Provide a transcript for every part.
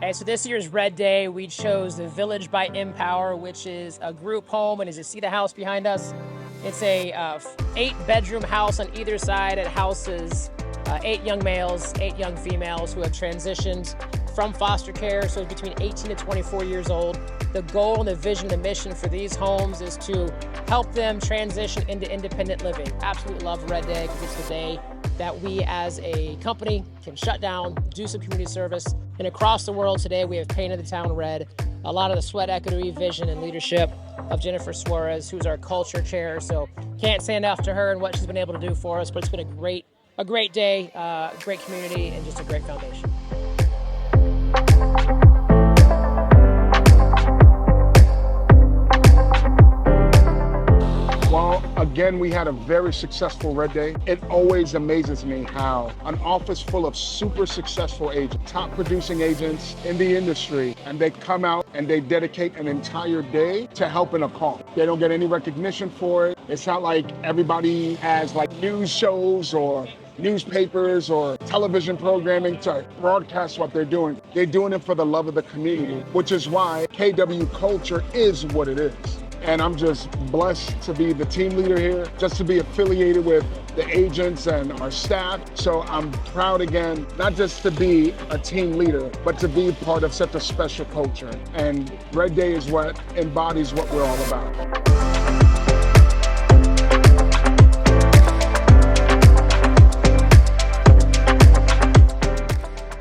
Okay, so this year's Red Day, we chose the Village by Impower, which is a group home, and as you see the house behind us, it's a 8-bedroom house on either side. It houses 8 young males, 8 young females who have transitioned from foster care, so between 18 to 24 years old. The goal and the vision, the mission for these homes is to help them transition into independent living. Absolutely love Red Day because it's the day that we as a company can shut down, do some community service. And across the world today, we have painted the town red. A lot of the sweat equity, vision, and leadership of Jennifer Suarez, who's our culture chair. So can't stand off to her and what she's been able to do for us, but it's been a great day, great community, and just a great foundation. Well, again, we had a very successful Red Day. It always amazes me how an office full of super successful agents, top producing agents in the industry, and they come out and they dedicate an entire day to helping a cause. They don't get any recognition for it. It's not like everybody has like news shows or newspapers or television programming to broadcast what they're doing. They're doing it for the love of the community, which is why KW culture is what it is. And I'm just blessed to be the team leader here, just to be affiliated with the agents and our staff. So I'm proud again, not just to be a team leader, but to be part of such a special culture. And Red Day is what embodies what we're all about.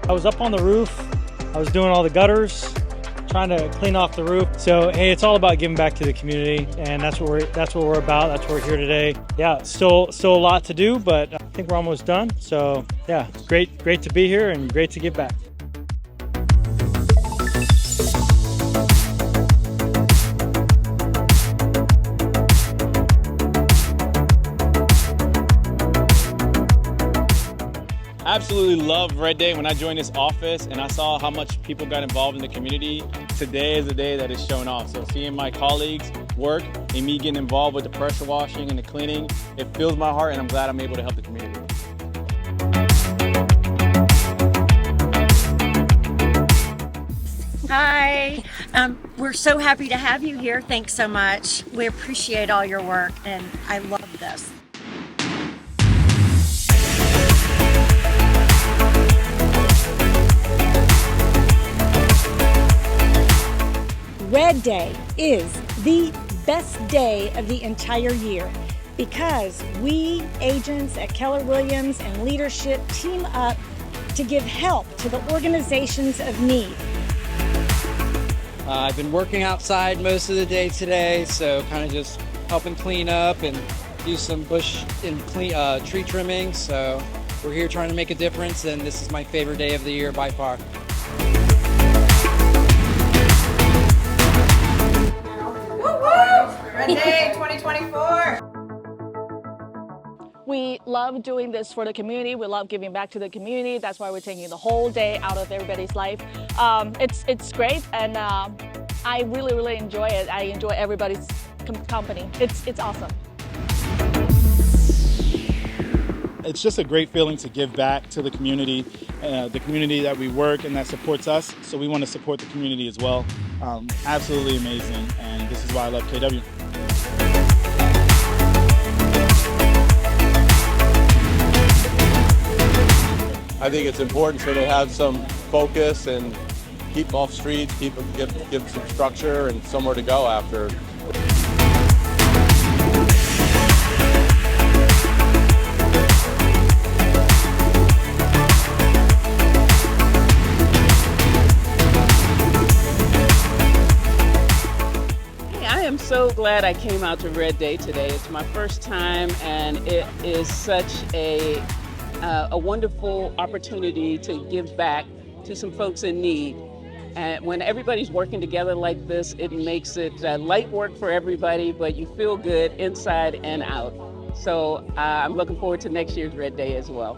I was up on the roof. I was doing all the gutters, trying to clean off the roof. So hey, it's all about giving back to the community, and that's what we're about. That's why we're here today. Yeah, still a lot to do, but I think we're almost done. So yeah, great to be here and great to give back. Absolutely love Red Day. When I joined this office and I saw how much people got involved in the community, today is the day that is shown off. So seeing my colleagues work and me getting involved with the pressure washing and the cleaning, it fills my heart, and I'm glad I'm able to help the community. Hi, we're so happy to have you here. Thanks so much. We appreciate all your work, and I love this. Red Day is the best day of the entire year because we agents at Keller Williams and leadership team up to give help to the organizations of need. I've been working outside most of the day today, so kind of just helping clean up and do some bush and tree trimming. So we're here trying to make a difference, and this is my favorite day of the year by far. Red Day 2024. We love doing this for the community. We love giving back to the community. That's why we're taking the whole day out of everybody's life. It's great, and I really enjoy it. I enjoy everybody's company. It's awesome. It's just a great feeling to give back to the community that we work and that supports us. So we want to support the community as well. Absolutely amazing, and this is why I love KW. I think it's important so they have some focus and keep off streets, give some structure and somewhere to go after. I'm so glad I came out to Red Day today. It's my first time, and it is such a wonderful opportunity to give back to some folks in need. And when everybody's working together like this, it makes it light work for everybody, but you feel good inside and out. So I'm looking forward to next year's Red Day as well.